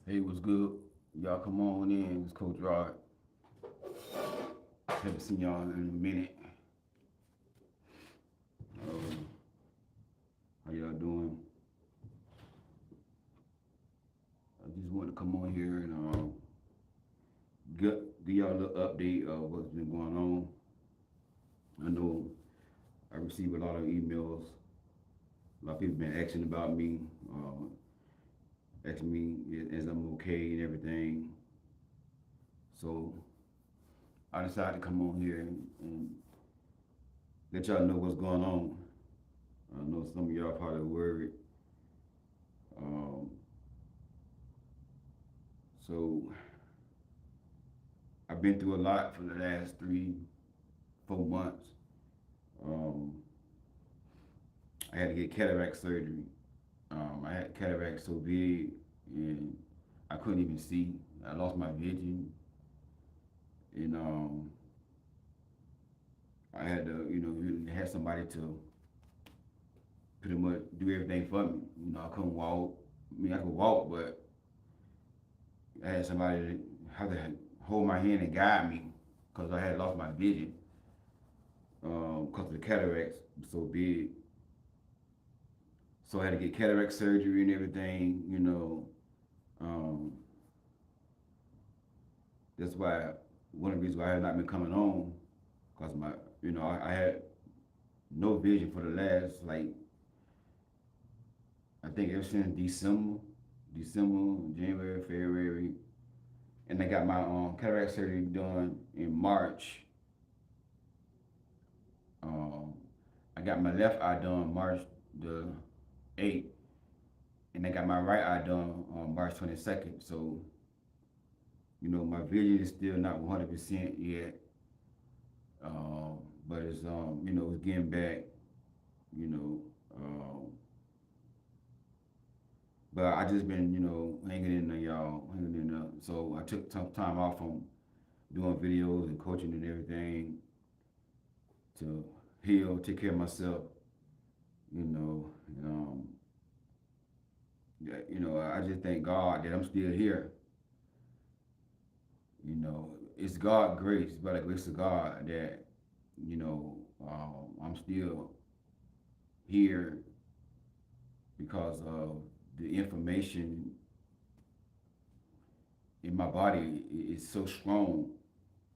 Hey, what's good? Y'all come on in. It's Coach Rod. Haven't seen y'all in a minute. Um, how y'all doing? I just wanted to come on here and give y'all a little update of what's been going on. I know I receive a lot of emails. A lot of people been asking about me, asking me as I'm okay and everything. So I decided to come on here and let y'all know what's going on. I know some of y'all probably worried. Um, so I've been through a lot for the last 4 months. Um, I had to get cataract surgery. I had cataract so big and I couldn't even see. I lost my vision, and I had to, really have somebody to pretty much do everything for me. I couldn't walk. I mean, I could walk, but I had somebody to have to hold my hand and guide me because I had lost my vision because the cataracts were so big. So I had to get cataract surgery and everything. Um, that's why one of the reasons why I have not been coming on, because I had no vision for the last, like, I think ever since December, January, February, and I got my cataract surgery done in March. Um, I got my left eye done March the 8th, and I got my right eye done on March 22nd. So, my vision is still not 100% yet, but it's getting back, you know. Um, but I just been, hanging in there, y'all, hanging in there. So I took some time off from doing videos and coaching and everything to heal, take care of myself, you know. And, I just thank God that I'm still here. It's God grace, by the grace of God that, I'm still here because of the information in my body is so strong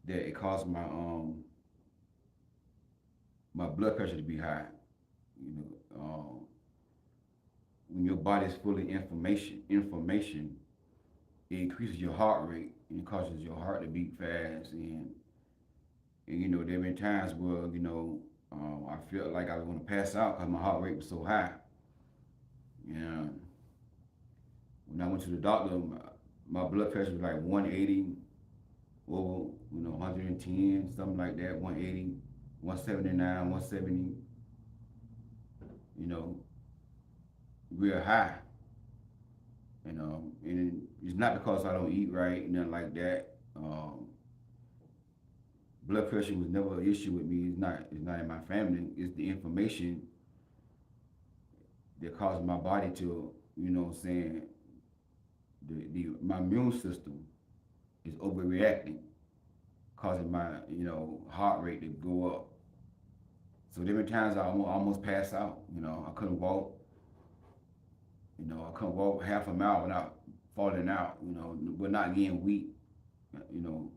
that it caused my blood pressure to be high. You when your body is full of information, it increases your heart rate and it causes your heart to beat fast. And there have been times where I felt like I was going to pass out because my heart rate was so high. Yeah, when I went to the doctor, my blood pressure was like 180 over 110, something like that, 180, 179, 170, you know, real high. And it's not because I don't eat right, nothing like that. Blood pressure was never an issue with me. It's not in my family. It's the information that causes my body to, what I'm saying, my immune system is overreacting, causing my, heart rate to go up. So different times I almost passed out. I couldn't walk. I couldn't walk half a mile without falling out. But not getting weak. You know,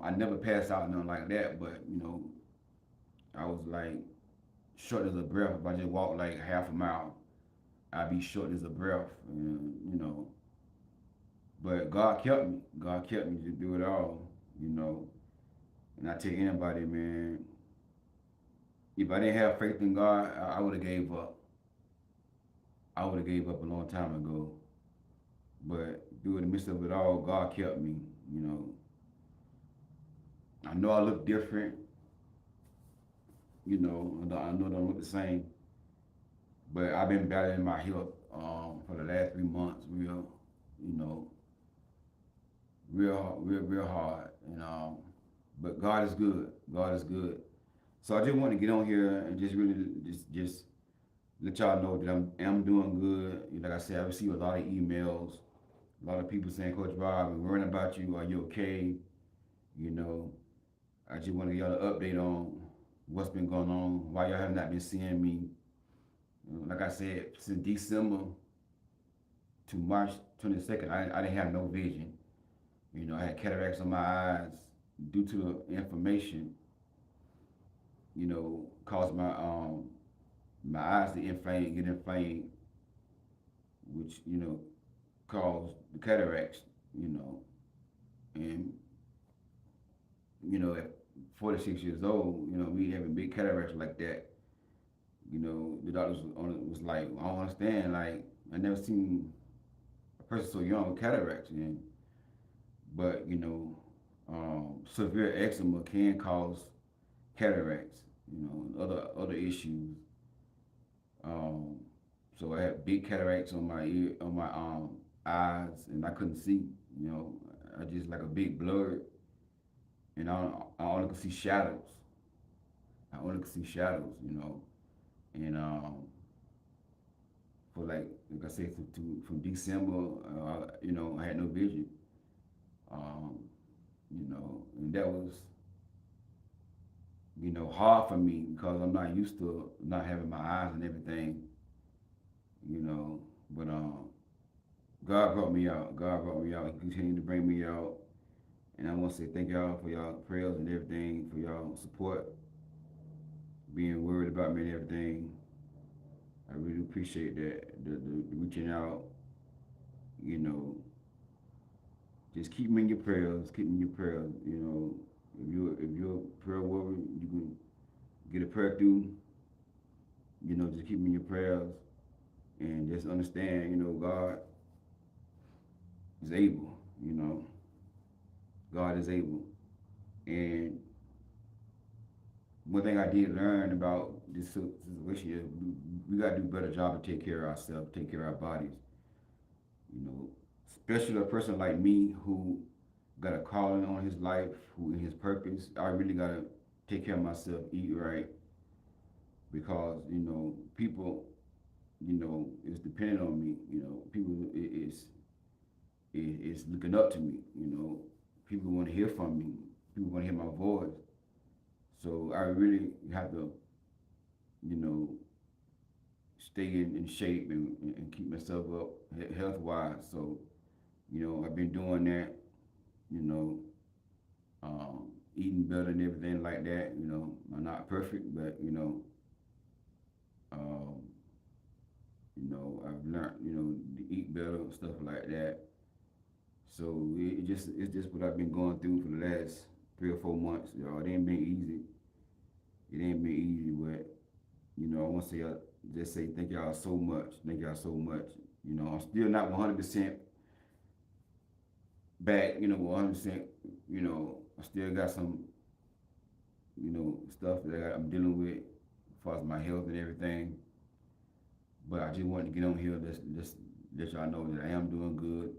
I never passed out nothing like that. But I was like short as a breath. If I just walked like half a mile, I'd be short as a breath. But God kept me. God kept me to do it all. You know, and I tell anybody, man, if I didn't have faith in God, I would have gave up. I would have gave up a long time ago. But through the midst of it all, God kept me. You know, I know I look different. I know I don't look the same. But I've been battling my health for the last 3 months, you know, real hard. But God is good. God is good. So I just want to get on here and just really just let y'all know that I'm doing good. Like I said, I receive a lot of emails. A lot of people saying, Coach Bob, we're worrying about you. Are you okay? You know, I just want to get y'all an update on what's been going on, why y'all have not been seeing me. Like I said, since December to March 22nd, I didn't have no vision. I had cataracts on my eyes due to the inflammation, caused my eyes to get inflamed, which, caused the cataracts, and, at 46 years old, me having big cataracts like that, the doctors was like, I don't understand, like, I never seen a person so young with cataracts, but, severe eczema can cause cataracts, other issues. Um, so I had big cataracts on my eyes, and I couldn't see. I just like a big blur, and I only could see shadows. I only could see shadows, and for like I said, from December, I had no vision, um, and that was hard for me because I'm not used to not having my eyes and everything, but God brought me out. God brought me out. He continued to bring me out. And I want to say thank y'all for y'all prayers and everything, for y'all support, being worried about me and everything. I really appreciate that. The reaching out, you know, just keep me in your prayers. Keep me in your prayers. If you're a prayer warrior, you can get a prayer through. Just keep me in your prayers and just understand. God is able. God is able. And one thing I did learn about this situation is we got to do a better job to take care of ourselves, take care of our bodies. Especially a person like me who got a calling on his life, who in his purpose, I really got to take care of myself, eat right, because, people, is dependent on me. People is looking up to me. People want to hear from me. People want to hear my voice. So I really have to, stay in shape and keep myself up health wise. So, I've been doing that, you know, eating better and everything like that. I'm not perfect, but um, I've learned, to eat better and stuff like that. So it's just what I've been going through for the last 3 or 4 months. It ain't been easy. It ain't been easy, but I want to say just say thank y'all so much. Thank y'all so much. I'm still not 100% back. 100%. I still got some stuff that I'm dealing with as far as my health and everything. But I just wanted to get on here, just let y'all know that I am doing good.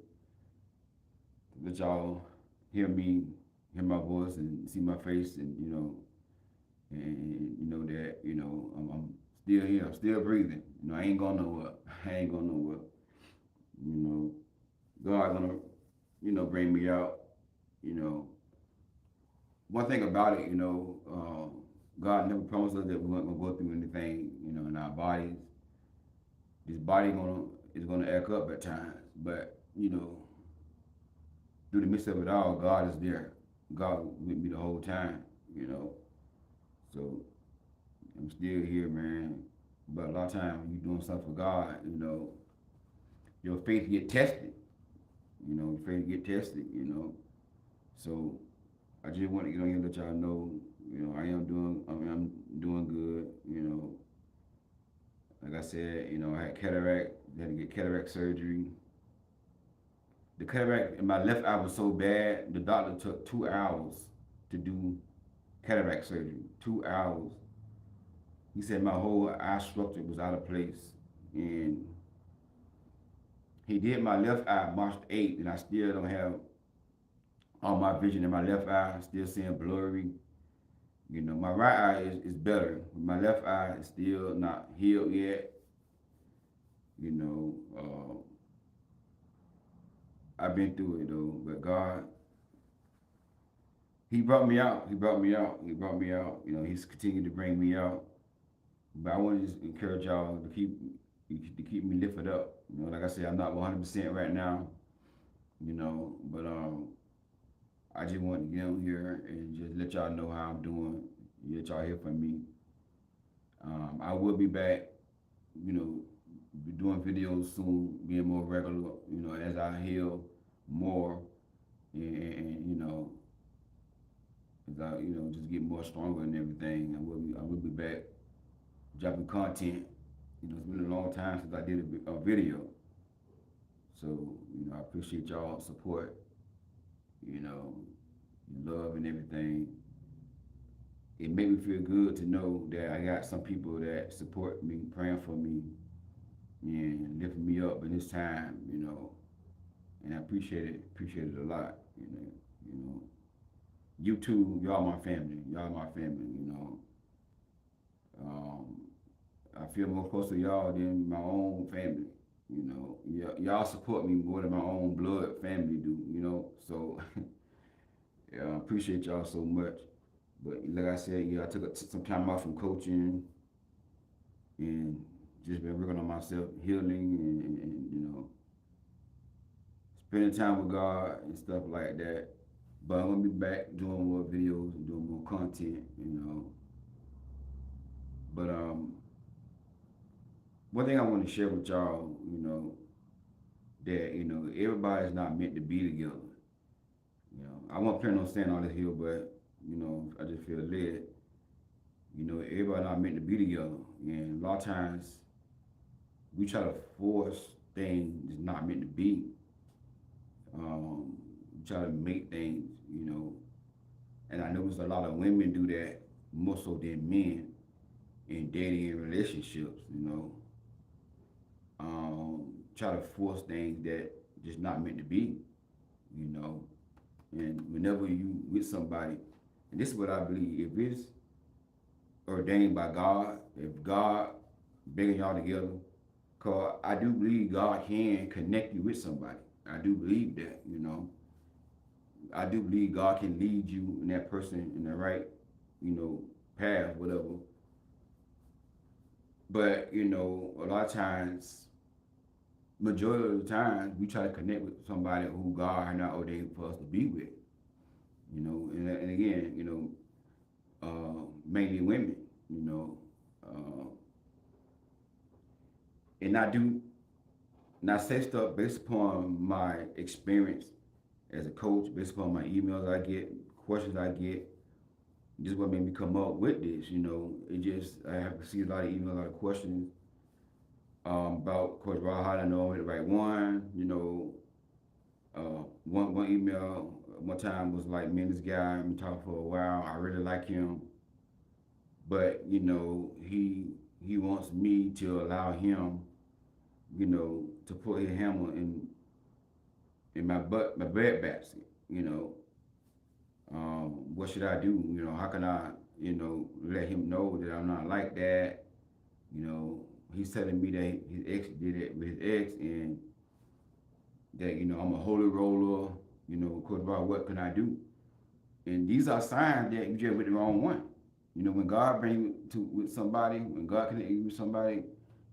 Let y'all hear me, hear my voice, and see my face, and and that I'm still here, I'm still breathing. I ain't going nowhere. I ain't going nowhere. God gonna bring me out. One thing about it, God never promised us that we weren't gonna go through anything, in our bodies. This body is gonna act up at times, but through the midst of it all, God is there. God with me the whole time, So I'm still here, man. But a lot of times when you're doing something for God, your faith get tested. Your faith get tested, So I just want to get on here and let y'all know, I'm doing good, Like I said, I had cataract, had to get cataract surgery. The cataract in my left eye was so bad, the doctor took 2 hours to do cataract surgery. 2 hours. He said my whole eye structure was out of place. And he did my left eye March 8th, and I still don't have all my vision in my left eye. I'm still seeing blurry. My right eye is better. My left eye is still not healed yet. I've been through it though, but God, He brought me out. He brought me out. He brought me out. You know, He's continued to bring me out. But I want to just encourage y'all to keep me lifted up. You know, like I said, I'm not 100% right now. You know, but I just want to get on here and just let y'all know how I'm doing. Let y'all hear from me. I will be back. You know, be doing videos soon, being more regular. You know, as I heal more, and you know, as I just get more stronger and everything. I will be back dropping content. You know, it's been a long time since I did a video. So, you know, I appreciate y'all support, you know, your love and everything. It made me feel good to know that I got some people that support me, praying for me, and lifting me up in this time, you know. And I appreciate it a lot, you know. You too, y'all my family. Y'all my family, you know. Um, I feel more close to y'all than my own family. You know, y'all support me more than my own blood family do. You know, so yeah, I appreciate y'all so much. But like I said, yeah, I took some time off from coaching and just been working on myself, healing, and you know, spending time with God and stuff like that. But I'm gonna be back doing more videos and doing more content. You know, but one thing I want to share with y'all, you know, that everybody's not meant to be together. You know, I won't plan on saying all this here, but you know, I just feel led. You know, everybody not meant to be together, and a lot of times we try to force things that's not meant to be. We try to make things, you know, and I notice a lot of women do that more so than men in dating and relationships. You know, try to force things that just not meant to be. You know, and whenever you with somebody, and this is what I believe, if it's ordained by God, if God bringing y'all together, cause I do believe God can connect you with somebody. I do believe that, you know. I do believe God can lead you and that person in the right, you know, path, whatever. But, you know, a lot of times, majority of the times, we try to connect with somebody who God had not ordained for us to be with. You know, and again, you know, mainly women, you know, and I say stuff based upon my experience as a coach, based upon my emails I get, questions I get. This is what made me come up with this. You know, I have to see a lot of emails, a lot of questions about Coach Raw, how I know I'm the right one. You know, one email one time was like, man, this guy, I've been talking for a while. I really like him, but you know, he wants me to allow him, you know, to put his hammer in my bread basket. You know, what should I do? You know, how can I, you know, let him know that I'm not like that? You know, he's telling me that his ex did it with his ex, and that I'm a holy roller. You know, Coach Bob, what can I do? And these are signs that you just with the wrong one. You know, when God bring you to with somebody, when God connect you with somebody,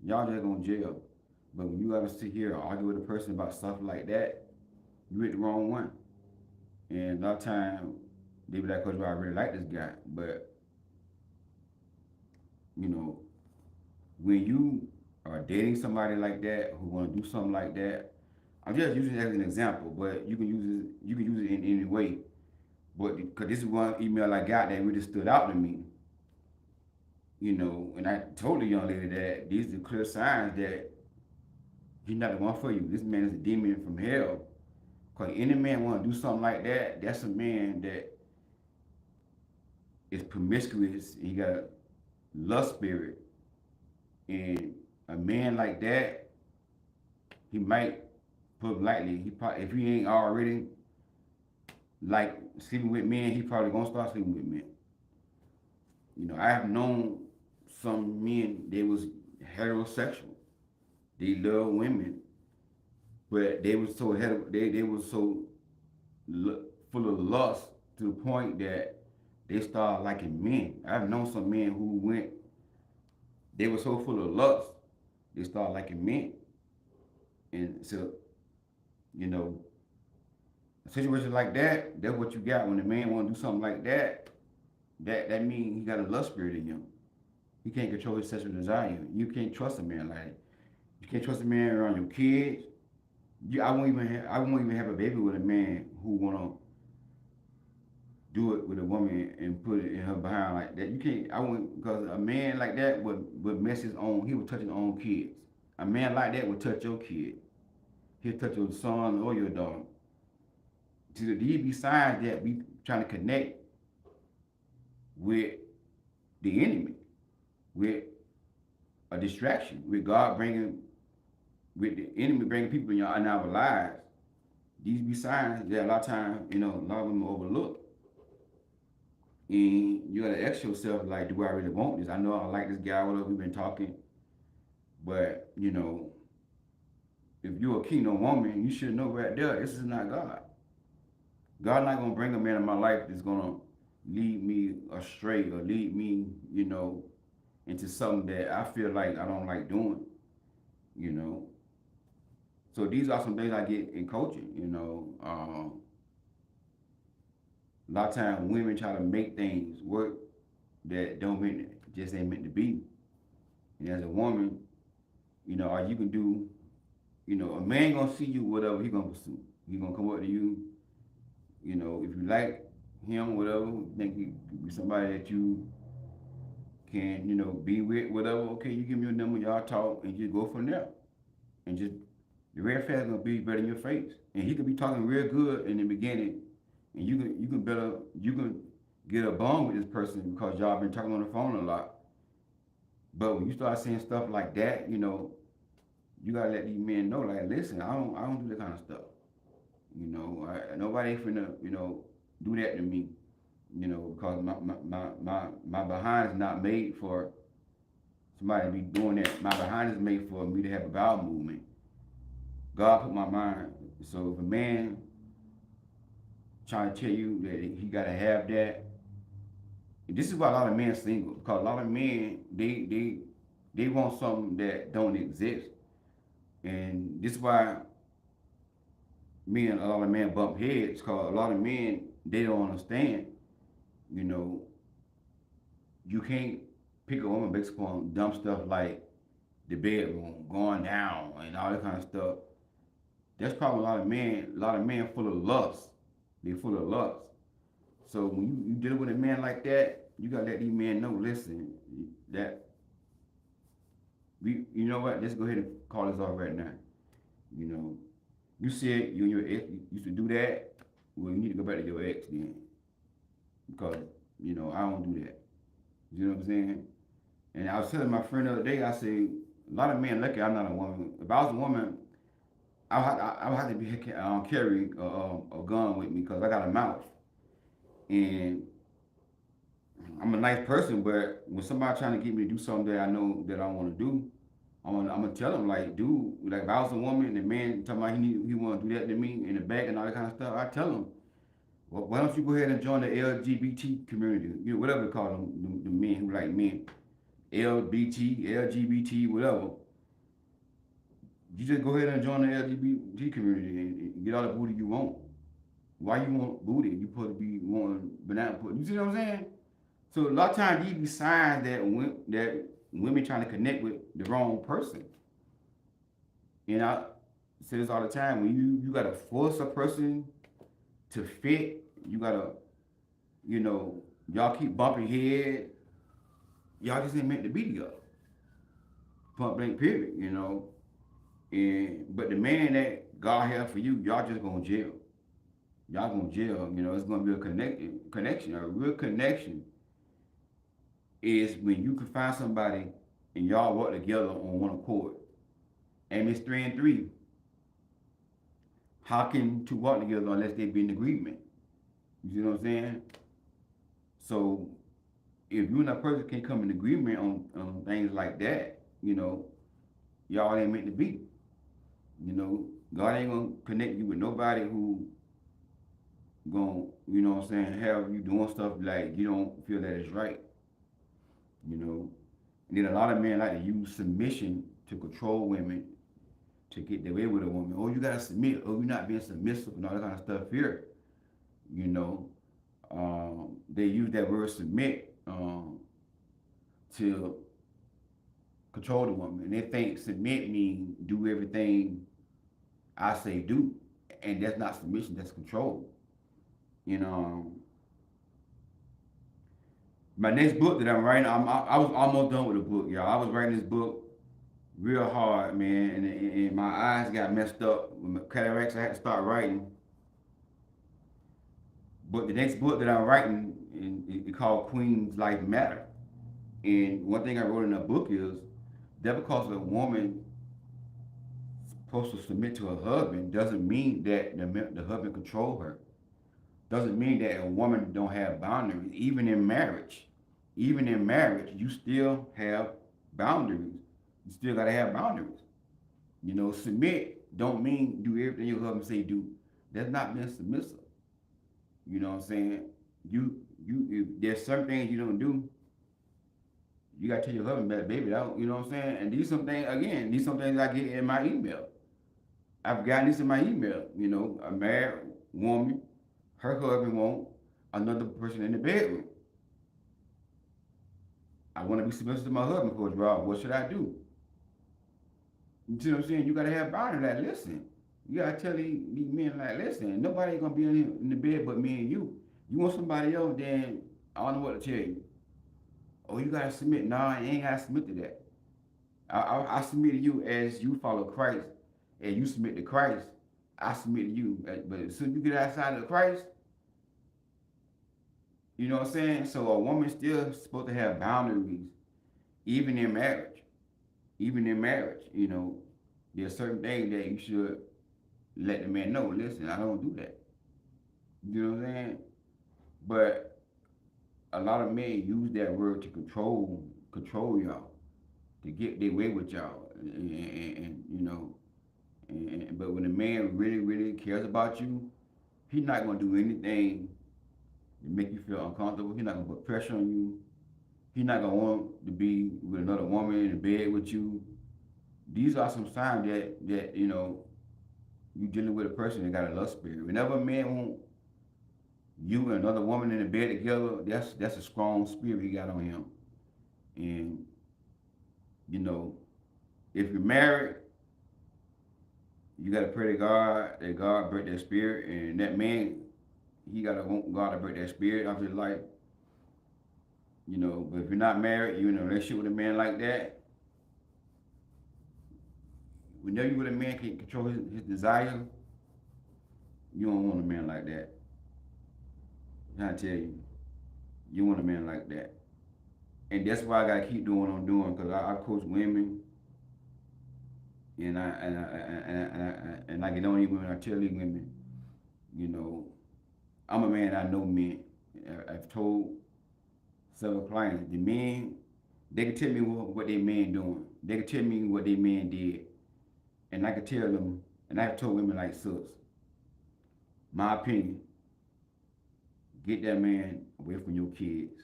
y'all just going to jail. But when you gotta sit here and argue with a person about stuff like that, you with the wrong one. And a lot of time they be like, Coach, I really like this guy. But, you know, when you are dating somebody like that who wanna do something like that, I'm just using it as an example, but you can use it in any way. But because this is one email I got that really stood out to me, you know, and I told the young lady that these are clear signs that he's not the one for you. This man is a demon from hell. Because any man want to do something like that, that's a man that is promiscuous. He got a lust spirit. And a man like that, he might, put it lightly, he probably, if he ain't already like sleeping with men, he probably gonna start sleeping with men. You know, I have known some men, they was heterosexual. They love women. but they was so they were so full of lust to the point that they started liking men. I've known some men who went, they were so full of lust, they started liking men. And so, you know, a situation like that, that's what you got when a man want to do something like that. That means he got a lust spirit in him. He can't control his sexual desire. You can't trust a man like that. You can't trust a man around your kids. I won't even have a baby with a man who wanna do it with a woman and put it in her behind like that. You can't. I won't, because a man like that would mess his own. He would touch his own kids. A man like that would touch your kid. He'll touch your son or your daughter. To these be signs that we trying to connect with the enemy, with a distraction, with God bringing, with the enemy bringing people in our lives. These be signs that a lot of times, a lot of them overlook. And you gotta ask yourself, like, do I really want this? I know I like this guy, whatever we've been talking, but if you're a kingdom woman, you should know right there, this is not God. God not gonna bring a man in my life that's gonna lead me astray or lead me, into something that I feel like I don't like doing, you know. So these are some things I get in coaching. A lot of times women try to make things work that don't mean just ain't meant to be. And as a woman, all you can do, a man gonna see you whatever he gonna pursue. He gonna come up to you, if you like him, whatever, think he could be somebody that you can, be with, whatever. Okay, you give me your number, y'all talk, and just go from there. And just the red flag gonna be better in your face. And he could be talking real good in the beginning, and you can get a bond with this person because y'all been talking on the phone a lot. But when you start saying stuff like that, you gotta let these men know, like, listen, I don't do that kind of stuff. Nobody finna, do that to me. Because my behind is not made for somebody to be doing that. My behind is made for me to have a bowel movement. God put my mind. So if a man trying to tell you that he gotta have that, and this is why a lot of men single, because a lot of men they want something that don't exist. And this is why me and a lot of men bump heads, because a lot of men, they don't understand, you know, you can't pick a woman based upon dumb stuff like the bedroom, going down, and all that kind of stuff. That's probably a lot of men full of lust. They full of lust. So when you deal with a man like that, you gotta let these men know, listen, that you know what, let's go ahead and call this off right now. You know, you said you and your ex used to do that. Well, you need to go back to your ex then, because I don't do that. You know what I'm saying? And I was telling my friend the other day, I said, a lot of men lucky I'm not a woman. If I was a woman, I would have to be carry a gun with me because I got a mouth, and I'm a nice person. But when somebody trying to get me to do something that I know that I want to do, I'm gonna tell them, like, dude, like, if I was a woman and the man talking about he want to do that to me in the back and all that kind of stuff, I tell him, well, why don't you go ahead and join the LGBT community, whatever they call them, the men who like men, LGBT, whatever. You just go ahead and join the LGBT community and get all the booty you want. Why you want booty? You supposed to be wanting banana pudding. You see what I'm saying? So a lot of times these be signs that women trying to connect with the wrong person. And I say this all the time: when you gotta force a person to fit, you gotta, y'all keep bumping head. Y'all just ain't meant to be together. Point blank, period. And but the man that God has for you, y'all just gonna jail. Y'all gonna jail. It's gonna be a connection. A real connection is when you can find somebody and y'all work together on one accord. Amos 3:3. How can two walk together unless they be in agreement? You see what I'm saying? So if you and that person can come in agreement on things like that, y'all ain't meant to be. God ain't gonna connect you with nobody who gonna, you know what I'm saying, have you doing stuff like you don't feel that is right, you know. And then a lot of men like to use submission to control women to get their way with a woman. Oh, you gotta submit. Oh, you're not being submissive and all that kind of stuff here. You know, they use that word submit to control the woman. And they think submit means do everything I say do, and that's not submission. That's control. You know, my next book that I'm writing, I was almost done with the book, y'all. I was writing this book real hard, man, and my eyes got messed up with my cataracts. I had to start writing. But the next book that I'm writing, it called Queen's Life Matter. And one thing I wrote in the book is that because a woman is supposed to submit to her husband doesn't mean that the husband control her. Doesn't mean that a woman don't have boundaries. Even in marriage, you still have boundaries. You still gotta have boundaries. You know, submit don't mean do everything your husband say do. That's not being submissive. You know what I'm saying? If there's some things you don't do, you gotta tell your husband that, baby. That, you know what I'm saying? And these some things I get in my email. I've gotten this in my email. You know, a married woman, her husband won't another person in the bedroom. I want to be submissive to my husband, Coach Rob. What should I do? You see what I'm saying? You gotta have boundaries. Like, listen, you gotta tell these men, like, listen, nobody ain't gonna be in the bed but me and you. You want somebody else, then I don't know what to tell you. Oh, you gotta submit. No, I ain't gotta submit to that. I submit to you as you follow Christ, and you submit to Christ. I submit to you. But as soon as you get outside of Christ, you know what I'm saying? So a woman still supposed to have boundaries, even in marriage. Even in marriage, you know, there's certain things that you should let the man know. Listen, I don't do that. You know what I'm saying? But a lot of men use that word to control y'all, to get their way with y'all, and you know, but when a man really, really cares about you, he's not gonna do anything to make you feel uncomfortable. He's not gonna put pressure on you. He's not gonna want to be with another woman in the bed with you. These are some signs that you know you dealing with a person that got a lust spirit. Whenever a man want you and another woman in the bed together, that's a strong spirit he got on him. And you know, if you're married, you gotta pray to God that God break that spirit, and that man, he gotta want God to break that spirit out of his life. You know, but if you're not married, you're in a relationship with a man like that, whenever you with a man can control his desire, you don't want a man like that. I tell you, you want a man like that. And that's why I gotta keep doing what I'm doing, because I coach women, and I get on these women. I tell these women, you know, I'm a man. I know men. I've told several clients, the men, they can tell me what their man doing. They can tell me what their man did, and I can tell them. And I've told women like, sis, my opinion, get that man away from your kids.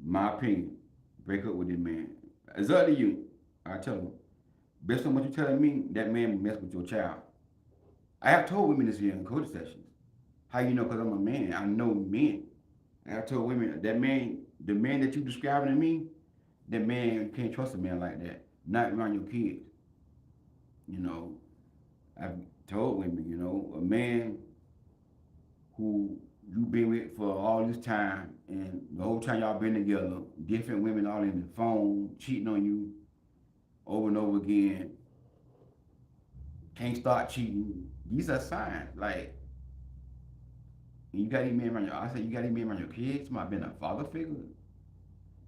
My opinion, break up with this man. It's up to you. I tell them, based on what you're telling me, that man mess with your child. I have told women this here in coaching sessions. How you know? Because I'm a man. I know men. I have told women that man, the man that you describing to me, that man, you can't trust a man like that. Not around your kids. You know, I've told women, you know, a man who you been with for all this time, and the whole time y'all been together, different women all in the phone, cheating on you over and over again, can't start cheating. These are signs. Like, you got any men around your, I said, you got any men around your kids? Might have been a father figure.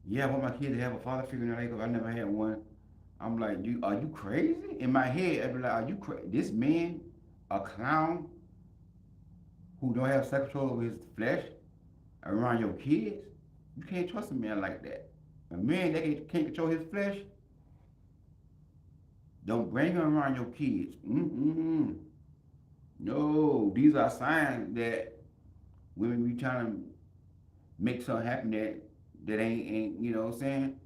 Yeah, I want my kids to have a father figure in their life. I never had one. I'm like, are you crazy? In my head, I'd be like, are you crazy? This man, a clown who don't have self control over his flesh around your kids? You can't trust a man like that. A man that can't control his flesh, Don't bring them around your kids. Mm-mm. No, these are signs that women be trying to make something happen that ain't you know what I'm saying,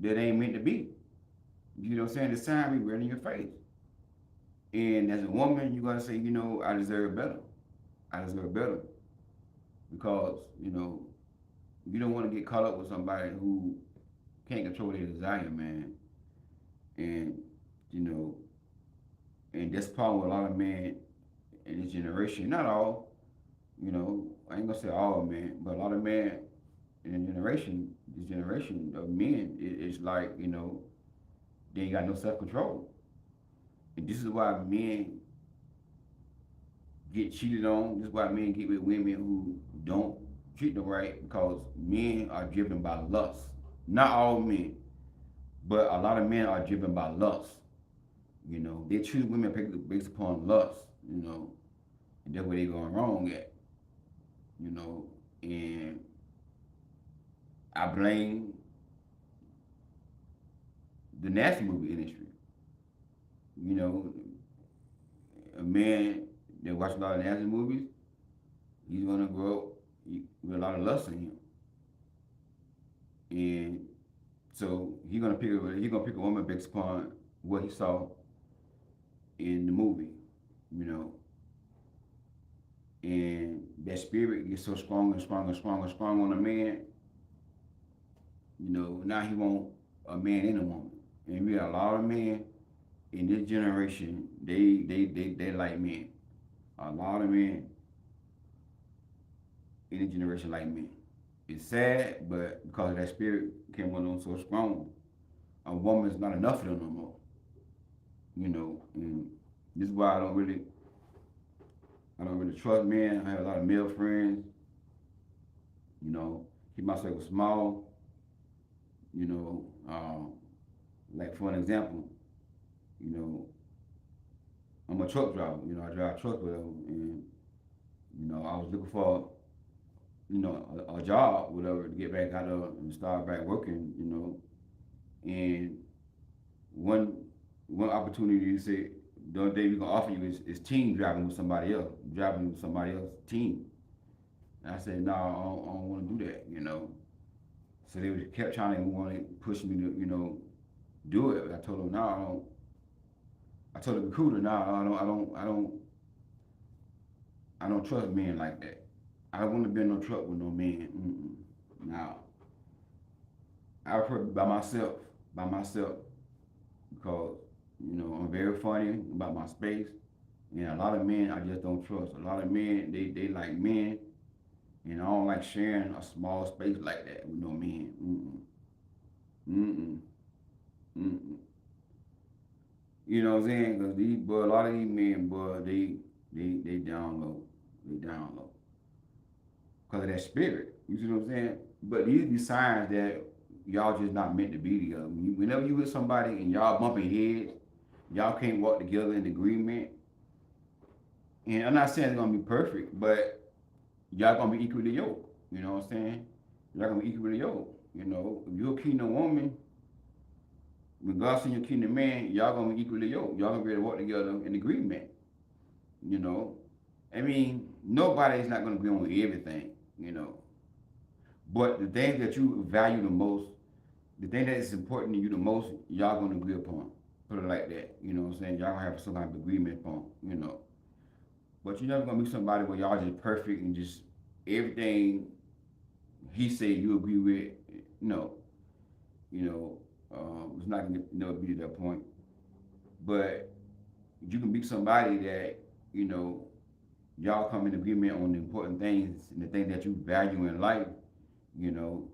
that ain't meant to be. You know what I'm saying? The sign be right in your face. And as a woman, you gotta say, you know, I deserve better. I deserve better because you don't want to get caught up with somebody who can't control their desire, man. And you know, and that's the problem with a lot of men in this generation. Not all, I ain't gonna say all men, but a lot of men in the generation, this generation of men, it's like they ain't got no self control, and this is why men get cheated on. This is why men get with women who don't treat them right because men are driven by lust. Not all men, but a lot of men are driven by lust. They choose women based upon lust. And that's where they going wrong at. And I blame the nasty movie industry. You know, a man that watch a lot of nasty movies, he's gonna grow up with a lot of lust in him, and so he gonna pick a woman based upon what he saw in the movie, you know, and that spirit gets so strong and strong and strong and strong on a man. Now he want a man and a woman, and we got a lot of men in this generation. They like men. A lot of men in this generation like men. It's sad, but because that spirit came on them so strong, a woman's not enough for them no more. And this is why I don't really trust men. I have a lot of male friends. Keep my circle small. You know, like for an example, you know, I'm a truck driver. I drive truck with them, and I was looking for a job, whatever, to get back out of and start back working. And one opportunity to say the other day we gonna offer you is team driving with somebody else, driving with somebody else's team. And I said, no, I don't want to do that. So they kept trying to want to push me to do it. But I told them no, I don't. I told the recruiter no, I don't trust men like that. I don't want to be in no truck with no man. Mm-mm. Now, I prefer by myself, because I'm very funny about my space, and a lot of men I just don't trust. A lot of men they like men, and I don't like sharing a small space like that with no men. Mm-mm. Mm-mm. You know what I'm saying? Because a lot of these men, boy, they down low. They down low because of that spirit. You see what I'm saying? But these be signs that y'all just not meant to be together. Whenever you with somebody and y'all bumping heads, y'all can't walk together in agreement. And I'm not saying it's gonna be perfect, but y'all gonna be equally yoked. You know what I'm saying? Y'all gonna be equally yoked. If you're a kingdom woman, when God send you a kingdom man, y'all gonna be equally yoked. Y'all gonna be able to walk together in agreement. You know, I mean, nobody is not gonna agree on everything. But the things that you value the most, the thing that is important to you the most, y'all gonna agree upon. Put it like that. You know what I'm saying? Y'all gonna have some kind of agreement upon. But you're never gonna meet somebody where y'all just perfect and just everything he said you agree with. No. It's not gonna never be to that point. But you can meet somebody that, y'all come in agreement on the important things and the things that you value in life, you know,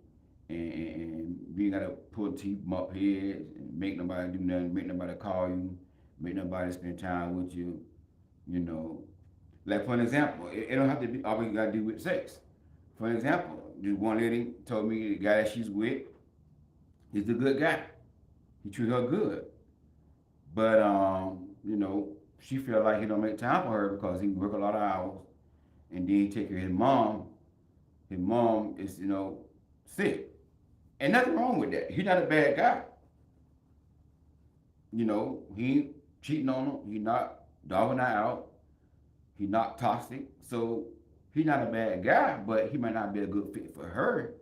and you ain't gotta pull teeth, bump heads, and make nobody do nothing, make nobody call you, make nobody spend time with you, you know. Like for an example, it don't have to be always gotta do with sex. For an example, this one lady told me the guy that she's with is a good guy. He treats her good. But she felt like he don't make time for her because he work a lot of hours and then he take care of his mom. His mom is, sick. And nothing wrong with that. He's not a bad guy. he ain't cheating on her. He not dogging her out. He not toxic. So he not a bad guy, but he might not be a good fit for her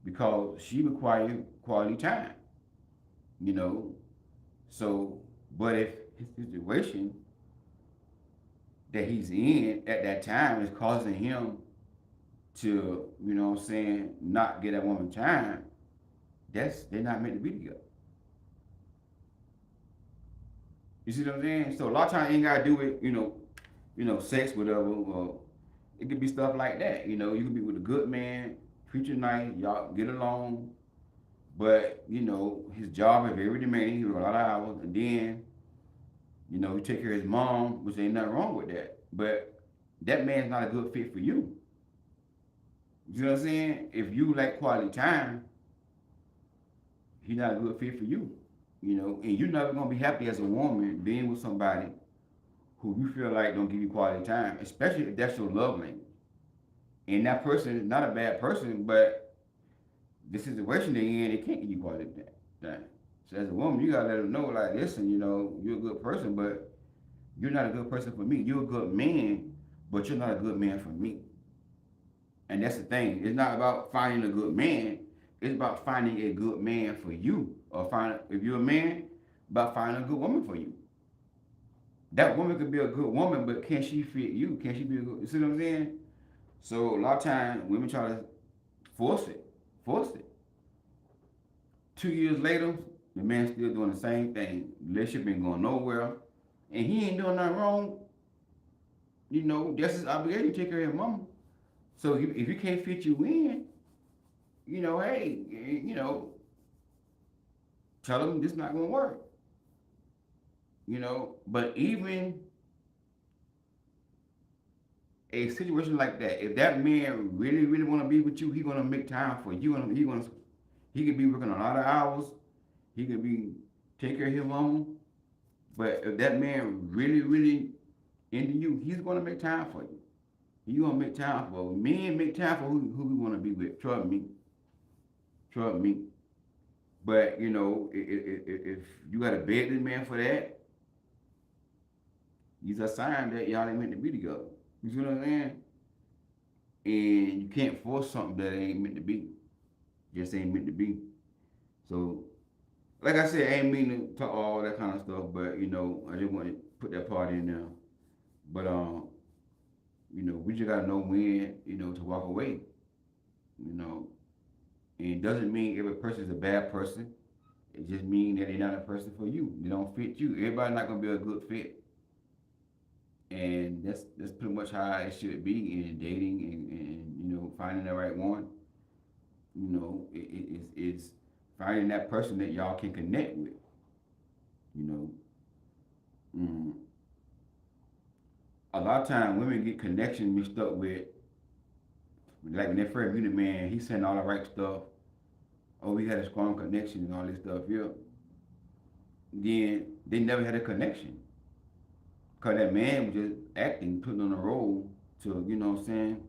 because she requires quality time. You know. So, but if his situation that he's in at that time is causing him to, not get that woman time, they're not meant to be together. You see what I'm saying? So a lot of times you ain't gotta do it, sex, whatever, or it could be stuff like that. You could be with a good man, treat you nice, y'all get along, but his job is very demanding. He work a lot of hours, and then he take care of his mom, which ain't nothing wrong with that. But that man's not a good fit for you. You know what I'm saying? If you like quality time, he's not a good fit for you. And you're never gonna be happy as a woman being with somebody who you feel like don't give you quality time, especially if that's your love language. And that person is not a bad person, but the situation they're in, they can't give you quality time. So as a woman, you gotta let them know, like, listen, you're a good person, but you're not a good person for me. You're a good man, but you're not a good man for me. And that's the thing. It's not about finding a good man. It's about finding a good man for you. Or if you're a man, about finding a good woman for you. That woman could be a good woman, but can she fit you? Can she be a good? You see what I'm saying? So a lot of times women try to force it, force it. 2 years later, the man still doing the same thing. The relationship ain't going nowhere, and he ain't doing nothing wrong. That's his obligation to take care of his mama. So if he can't fit you in, hey, tell him this not gonna work. But even a situation like that, if that man really, really want to be with you, he gonna make time for you, and he could be working a lot of hours. He could be take care of his mama. But if that man really, really into you, he's gonna make time for you. He gonna make time for men. Make time for who we want to be with. Trust me. Trust me. But if you gotta beg this man for that, he's a sign that y'all ain't meant to be together. You see what I'm saying? And you can't force something that ain't meant to be. Just ain't meant to be. So, like I said, I ain't mean to talk all that kind of stuff, but I just want to put that part in there. But we just gotta know when, to walk away. And it doesn't mean every person is a bad person. It just means that they're not a person for you. They don't fit you. Everybody's not gonna be a good fit. And that's pretty much how it should be in dating and finding the right one. It's finding that person that y'all can connect with. You know, mm. A lot of times women get connection mixed up with, like when they first meet a man, he saying all the right stuff. Oh, we had a strong connection and all this stuff. Yeah. Then they never had a connection. Cause that man was just acting, putting on a role to, what I'm saying,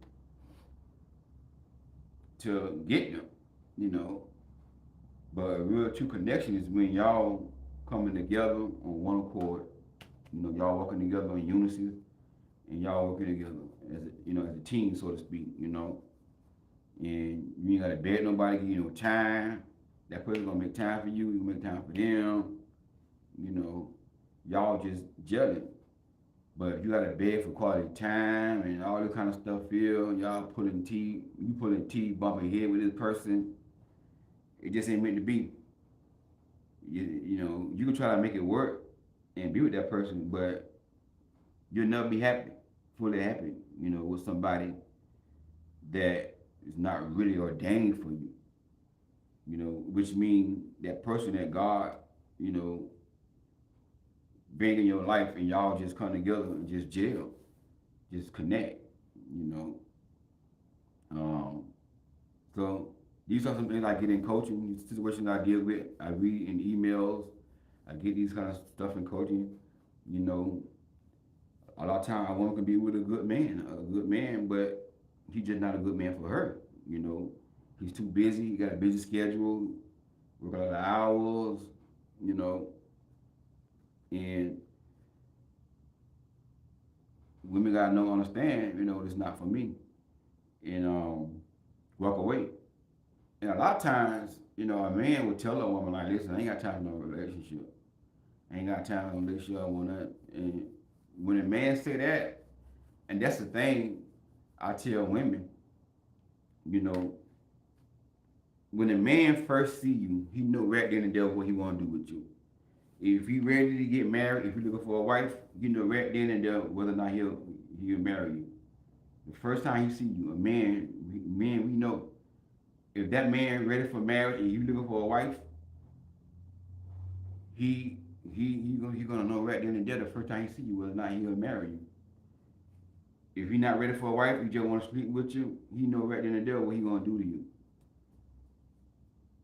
to get them, you know. But a real true connection is when y'all coming together on one accord. Y'all working together in unison, and y'all working together as a team, so to speak. And you ain't gotta beg nobody, give you no time. That person gonna make time for you. You gonna make time for them. Y'all just gelling. But if you gotta beg for quality time and all this kind of stuff, y'all pulling teeth, bumping head with this person. It just ain't meant to be. You can try to make it work and be with that person, but you'll never be happy, fully happy, with somebody that is not really ordained for you. Which means that person that God, bring in your life and y'all just come together and just gel, just connect, So these are some things I get in coaching, these situations I deal with. I read in emails, I get these kind of stuff in coaching. A lot of times a woman can be with a good man, but he's just not a good man for her. He's too busy, he got a busy schedule, work a lot of hours, And women gotta know, understand, it's not for me, and walk away. And a lot of times, a man would tell a woman like, "Listen, I ain't got time for no relationship. I ain't got time for no relationship. I want that." And when a man say that, and that's the thing, I tell women, you know, when a man first see you, he know right then and there what he want to do with you. If he ready to get married, if he looking for a wife, you know right then and there whether or not he'll marry you. The first time he see you, a man, we know if that man ready for marriage and you looking for a wife, he he gonna know right then and there the first time he see you whether or not he'll marry you. If he not ready for a wife, he just want to sleep with you, he know right then and there what he gonna do to you.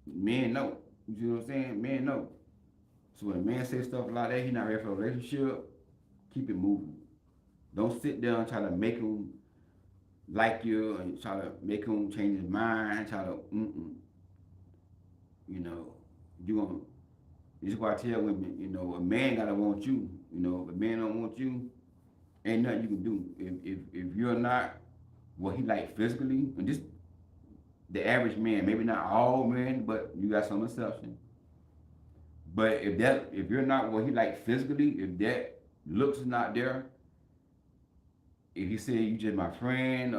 Men know. You see what I'm saying? Men know. So when a man say stuff like that, he not ready for a relationship, keep it moving. Don't sit there and try to make him like you and try to make him change his mind, try to, you know, you gonna, this is why I tell women, a man gotta want you. If a man don't want you, ain't nothing you can do. If you're not what he like physically, and this the average man, maybe not all men, but you got some exceptions. But if you're not what he like physically, if that looks is not there, if he said you just my friend,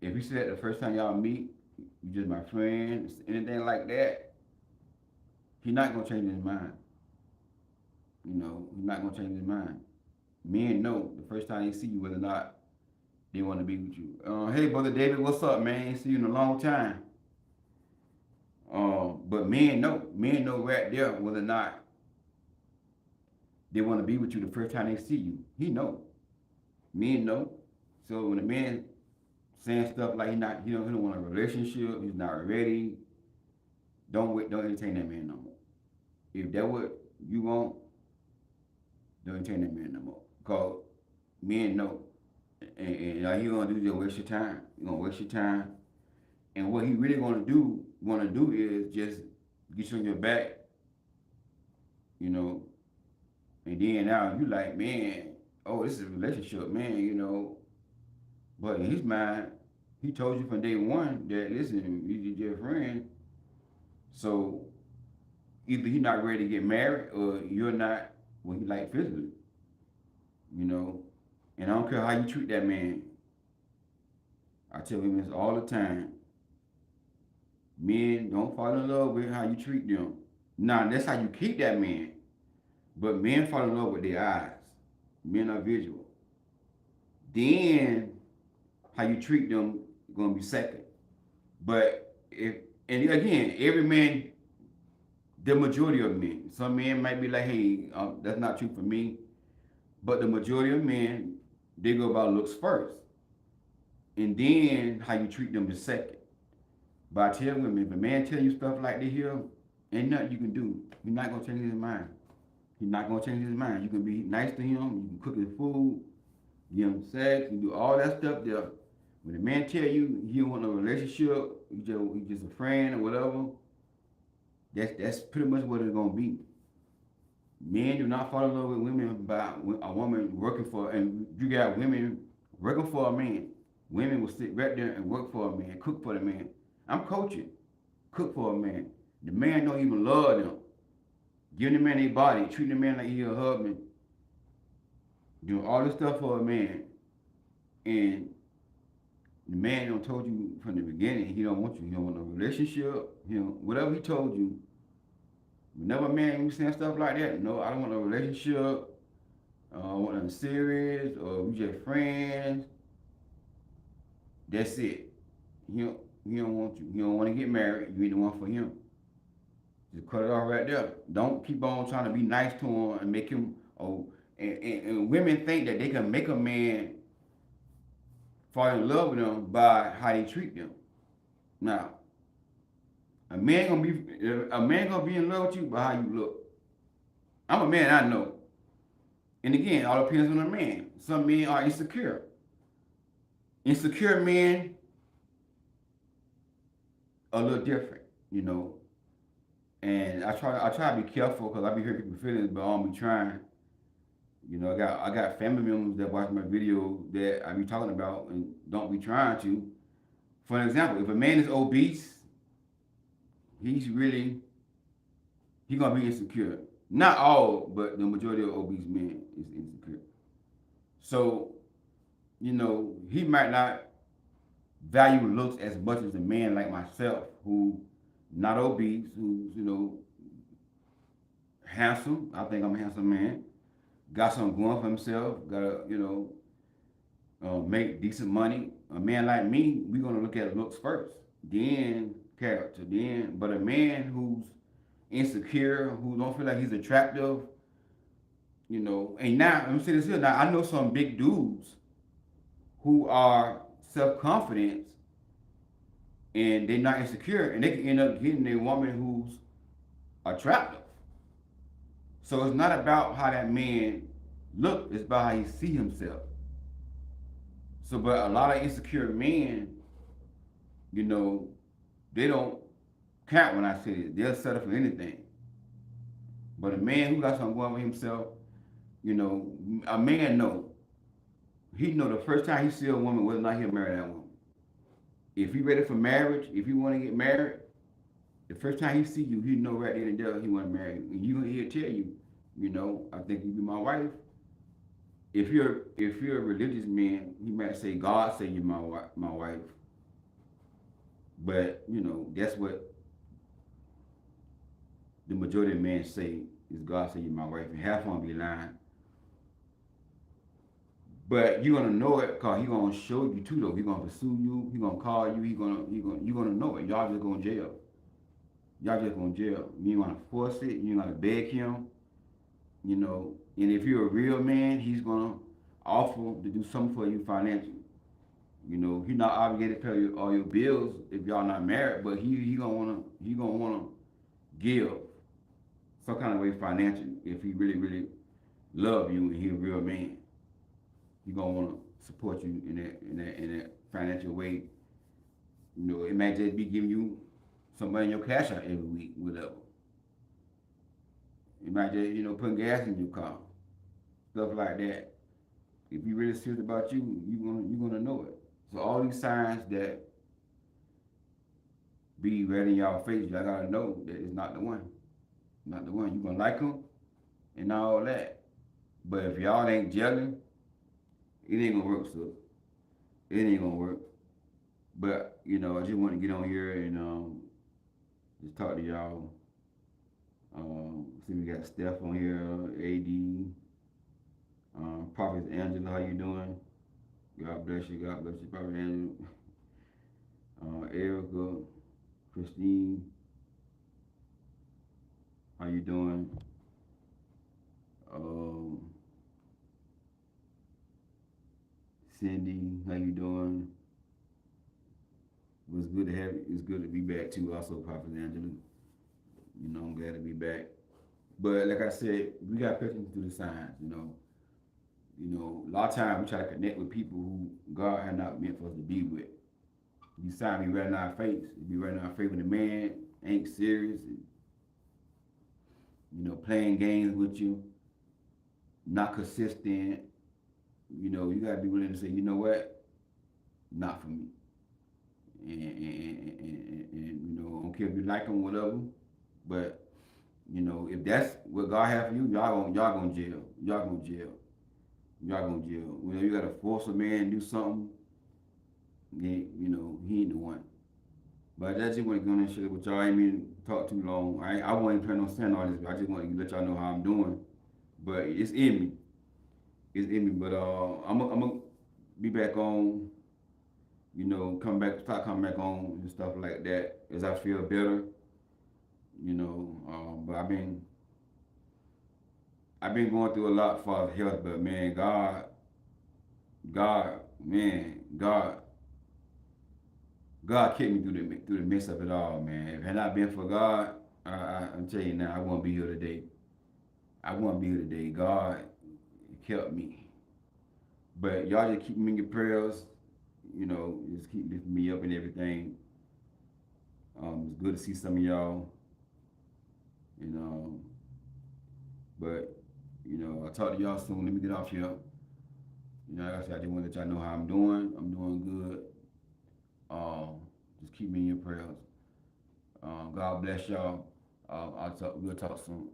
if he said the first time y'all meet, you just my friend, anything like that, he's not gonna change his mind. He's not gonna change his mind. Men know the first time they see you whether or not they want to be with you. Hey, brother David, what's up, man? Ain't see you in a long time. But men know right there whether or not they want to be with you the first time they see you. He know, men know. So when a man saying stuff like he don't want a relationship, he's not ready, don't entertain that man no more. If that what you want, don't entertain that man no more. Cause men know, and all he gonna do is just waste your time. He gonna waste your time, and what he really want to do is just get you on your back, and then now you like, man, oh, this is a relationship, man. But in his mind, he told you from day one that, listen, you're just a friend. So either he's not ready to get married or you're not what he like physically, And I don't care how you treat that man. I tell women this all the time. Men don't fall in love with how you treat them. Now, that's how you keep that man. But men fall in love with their eyes. Men are visual. Then how you treat them is gonna be second. But and again, every man, the majority of men, some men might be like, hey, that's not true for me. But the majority of men, they go about looks first. And then how you treat them is second. But I tell women, if a man tell you stuff like this here, ain't nothing you can do. He's not gonna change his mind. He's not gonna change his mind. You can be nice to him, you can cook his food, give him sex, you do all that stuff there. When a man tell you he don't want no relationship, he just a friend or whatever, that's pretty much what it's gonna be. Men do not fall in love with women by a woman working for, and you got women working for a man. Women will sit right there and work for a man, cook for the man. I'm coaching, cook for a man. The man don't even love them. Giving the man their body, treating the man like he a husband, doing all this stuff for a man, and the man don't told you from the beginning he don't want you. He don't want no relationship. Whatever he told you. Whenever a man was saying stuff like that, no, I don't want no relationship. I want nothing serious, or we just friends. That's it. He don't want you. He don't want to get married. You ain't the one for him. Just cut it off right there. Don't keep on trying to be nice to him and make him. And women think that they can make a man fall in love with them by how they treat them. Now, a man gonna be in love with you by how you look. I'm a man, I know. And again, all depends on the man. Some men are insecure. Insecure men are a little different, And I try to be careful because I be hurting people's feelings, but I don't be trying. You know, I got family members that watch my video that I be talking about and don't be trying to. For an example, if a man is obese, he's really he gonna be insecure. Not all, but the majority of obese men is insecure. So, you know, he might not value looks as much as a man like myself who not obese, who's, you know, handsome. I think I'm a handsome man. Got something going for himself. Got to, you know, make decent money. A man like me, we're gonna look at looks first, then character, then. But a man who's insecure, who don't feel like he's attractive, you know. And now I'm saying this here. Now I know some big dudes who are self confident and they're not insecure, and they can end up getting a woman who's attractive. So it's not about how that man look; it's about how he see himself. So, but a lot of insecure men, you know, they don't count when I say this. They'll settle for anything. But a man who got something going with himself, you know, a man know. He know the first time he see a woman whether or not he'll marry that woman. If he ready for marriage, if he want to get married, the first time he see you, he know right then and there he want to marry you. And he'll tell you, you know, I think you be my wife. If you're a religious man, he might say God say you're my wife. But you know that's what the majority of men say is God say you're my wife, and half of them be lying. But you're gonna know it because he gonna show you too though. He gonna pursue you. He gonna call you. You gonna know it. Y'all just going to jail. Y'all just going to jail. You ain't gonna force it. You ain't gonna beg him. You know. And if you're a real man, he's gonna offer to do something for you financially. You know, he's not obligated to pay all your bills if y'all not married, but he gonna wanna give some kind of way financially if he really love you and he a real man. He gonna wanna support you in that financial way. You know, it might just be giving you some money in your cash out every week, whatever. It might just, you know, putting gas in your car, stuff like that. If he really serious about you, you gonna know it. So all these signs that be right in y'all face, y'all gotta know that it's not the one. Not the one. You gonna like him and all that. But if y'all ain't gelling, it ain't gonna work, so it ain't gonna work. But, you know, I just want to get on here and just talk to y'all. See we got Steph on here, AD, Prophet Angela, how you doing? God bless you, Prophet Angela. Erica, Christine, how you doing? Cindy, how you doing? It was good to have you. It's good to be back too. Also, Prophet Angela. You know, I'm glad to be back. But like I said, we got to pay attention to the signs. A lot of times we try to connect with people who God had not meant for us to be with. These signs be right in our face. It be right in our face when the man ain't serious. And, playing games with you, not consistent. You gotta be willing to say, you know what, not for me. And I don't care if you like them, whatever. But if that's what God have for you, y'all gonna jail. Y'all gonna jail. Y'all gonna jail. You gotta force a man to do something. Then he ain't the one. But I just want to go and share with y'all. I ain't mean to talk too long. I wasn't planning on saying all this, but I just want to let y'all know how I'm doing. But it's in me. It's in me. But I'm gonna be back on. Start coming back on and stuff like that as I feel better. But I've been going through a lot for health. But man, God kept me through the midst of it all, man. If it had not been for God, I'm telling you now, I wouldn't be here today. I wouldn't be here today. God kept me. But y'all just keep me in your prayers. Just keep lifting me up and everything. It's good to see some of y'all. But You know, I'll talk to y'all soon. Let me get off here. You know, like I said, I just want to let y'all know how I'm doing. I'm doing good. Just keep me in your prayers. God bless y'all. We'll talk soon.